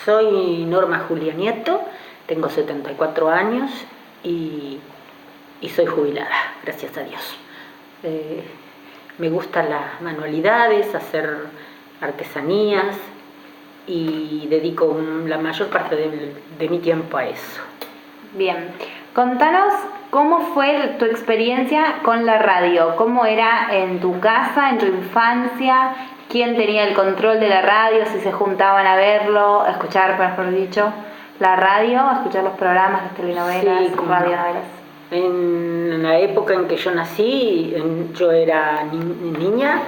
Soy Norma Julia Nieto, tengo 74 años y soy jubilada, gracias a Dios. Me gustan las manualidades, hacer artesanías y dedico la mayor parte de mi tiempo a eso. Bien, contanos cómo fue tu experiencia con la radio, cómo era en tu casa, en tu infancia, quién tenía el control de la radio, si se juntaban a verlo, a escuchar, mejor dicho, la radio, a escuchar los programas, las telenovelas, sí, radionovelas. En la época en que yo nací, yo era niña,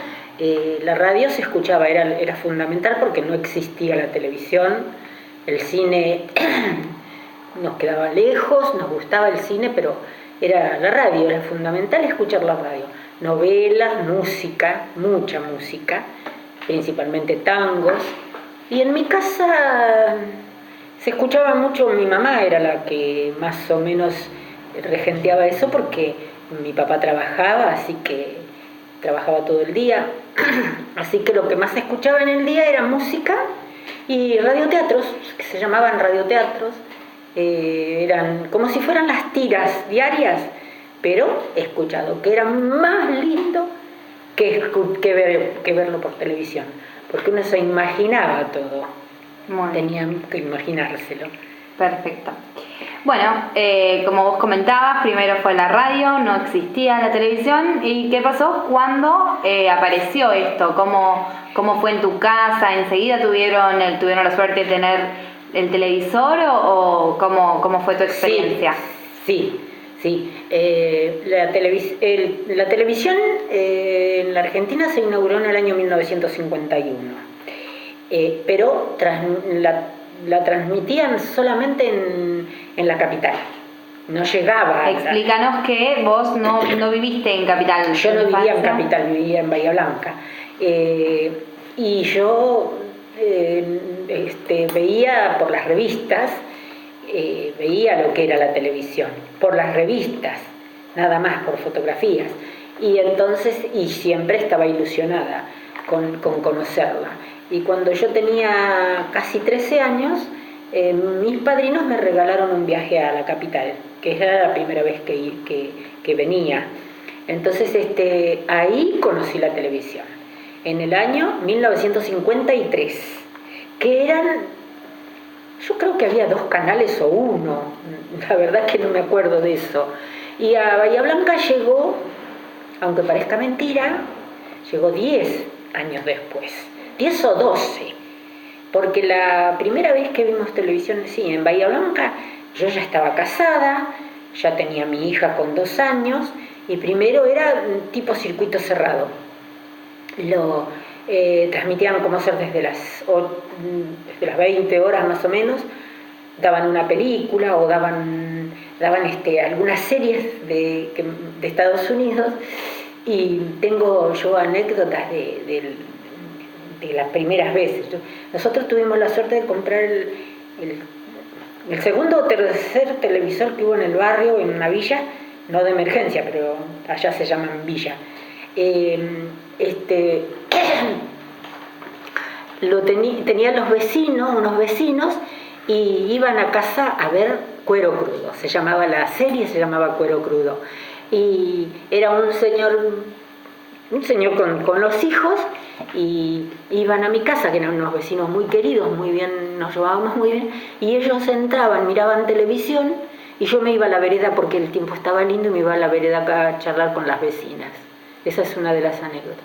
la radio se escuchaba, era fundamental porque no existía la televisión, el cine nos quedaba lejos, nos gustaba el cine, pero era la radio, era fundamental escuchar la radio. Novelas, música, mucha música, principalmente tangos. Y en mi casa se escuchaba mucho, mi mamá era la que más o menos regenteaba eso porque mi papá trabajaba, así que trabajaba todo el día. Así que lo que más se escuchaba en el día era música y radioteatros, que se llamaban radioteatros. Eran como si fueran las tiras diarias, pero escuchado, que era más lindo que verlo por televisión, porque uno se imaginaba todo. Tenía que imaginárselo. Perfecto. Bueno, como vos comentabas, primero fue la radio, no existía la televisión. ¿Y qué pasó cuando apareció esto? ¿Cómo fue en tu casa? ¿Enseguida tuvieron la suerte de tener el televisor o cómo fue tu experiencia? Sí. La televisión en la Argentina se inauguró en el año 1951, pero la transmitían solamente en la capital. No llegaba. Explícanos que vos no viviste en capital. Yo no vivía en capital, vivía en Bahía Blanca. Y yo veía por las revistas, veía lo que era la televisión, por las revistas, nada más, por fotografías. Y entonces, siempre estaba ilusionada con conocerla. Y cuando yo tenía casi 13 años, mis padrinos me regalaron un viaje a la capital, que era la primera vez que venía. Entonces ahí conocí la televisión, en el año 1953, que yo creo que había 2 canales o 1, la verdad que no me acuerdo de eso. Y a Bahía Blanca llegó, aunque parezca mentira, llegó 10 años después, 10 o 12, porque la primera vez que vimos televisión, sí, en Bahía Blanca, yo ya estaba casada, ya tenía mi hija con 2 años, y primero era tipo circuito cerrado. Lo transmitían como ser desde las 20 horas más o menos, daban una película o daban algunas series de Estados Unidos, y tengo yo anécdotas de las primeras veces. Nosotros tuvimos la suerte de comprar el segundo o tercer televisor que hubo en el barrio, en una villa, no de emergencia, pero allá se llaman villa. Tenían unos vecinos, y iban a casa a ver Cuero Crudo. La serie se llamaba Cuero Crudo. Y era un señor con los hijos, y iban a mi casa, que eran unos vecinos muy queridos, muy bien, nos llevábamos muy bien, y ellos entraban, miraban televisión, y yo me iba a la vereda porque el tiempo estaba lindo, y me iba a la vereda acá a charlar con las vecinas. Esa es una de las anécdotas.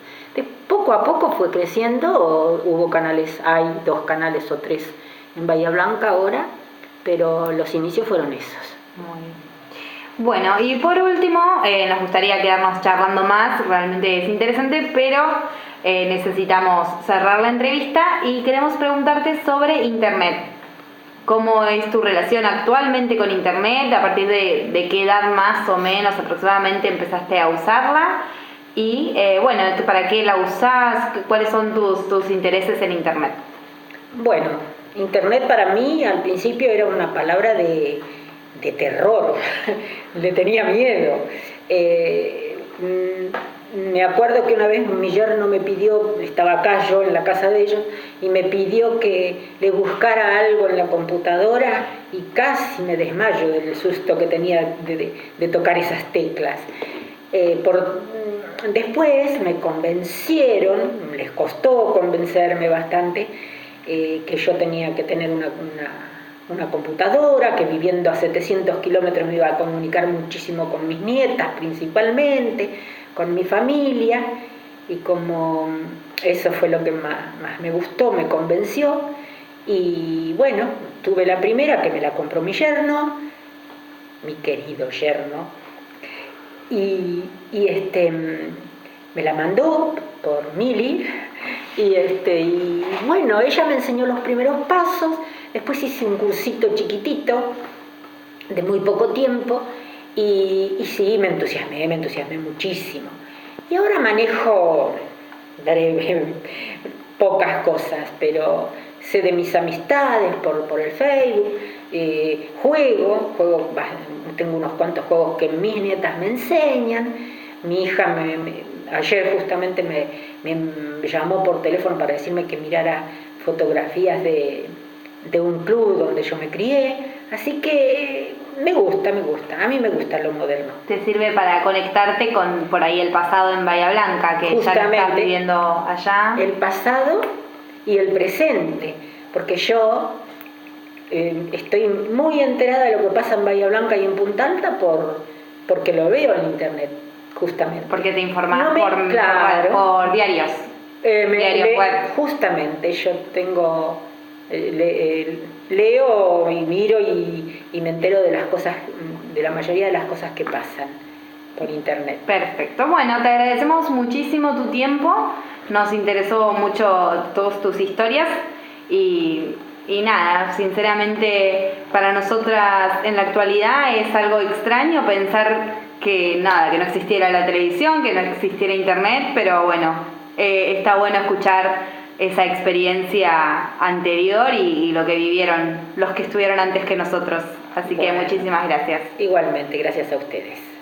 Poco a poco fue creciendo, hubo canales, hay 2 canales o 3 en Bahía Blanca ahora, pero los inicios fueron esos. Muy bien. Bueno, y por último, nos gustaría quedarnos charlando más, realmente es interesante, pero necesitamos cerrar la entrevista y queremos preguntarte sobre Internet. ¿Cómo es tu relación actualmente con Internet? ¿A partir de qué edad más o menos aproximadamente empezaste a usarla? Y ¿para qué la usás? ¿Cuáles son tus intereses en Internet? Bueno, Internet para mí al principio era una palabra de terror, le tenía miedo. me acuerdo que una vez mi yerno me pidió, estaba acá yo en la casa de ellos, y me pidió que le buscara algo en la computadora y casi me desmayo del susto que tenía de tocar esas teclas. Después me convencieron, les costó convencerme bastante, que yo tenía que tener una computadora, que viviendo a 700 kilómetros me iba a comunicar muchísimo con mis nietas principalmente, con mi familia, y como eso fue lo que más me gustó, me convenció, y bueno, tuve la primera que me la compró mi yerno, mi querido yerno, y me la mandó por Mili, y bueno, ella me enseñó los primeros pasos. Después hice un cursito chiquitito de muy poco tiempo y sí, me entusiasmé muchísimo. Y ahora manejo pocas cosas, pero sé de mis amistades por el Facebook, juego, tengo unos cuantos juegos que mis nietas me enseñan. Mi hija ayer justamente me llamó por teléfono para decirme que mirara fotografías de un club donde yo me crié, así que me gusta, a mí me gusta lo moderno. Te sirve para conectarte con por ahí el pasado en Bahía Blanca, que justamente, ya lo estás viviendo allá. El pasado y el presente, porque yo estoy muy enterada de lo que pasa en Bahía Blanca y en Punta Alta porque lo veo en internet, justamente. Porque te informás por diarios. Diarios web. Justamente, yo tengo... leo y miro y me entero de las cosas, de la mayoría de las cosas que pasan por internet. Perfecto, bueno, te agradecemos muchísimo tu tiempo, nos interesó mucho todas tus historias y nada, sinceramente para nosotras en la actualidad es algo extraño pensar que no existiera la televisión, que no existiera internet, pero bueno, está bueno escuchar esa experiencia anterior y lo que vivieron los que estuvieron antes que nosotros. Así que muchísimas gracias. Igualmente, gracias a ustedes.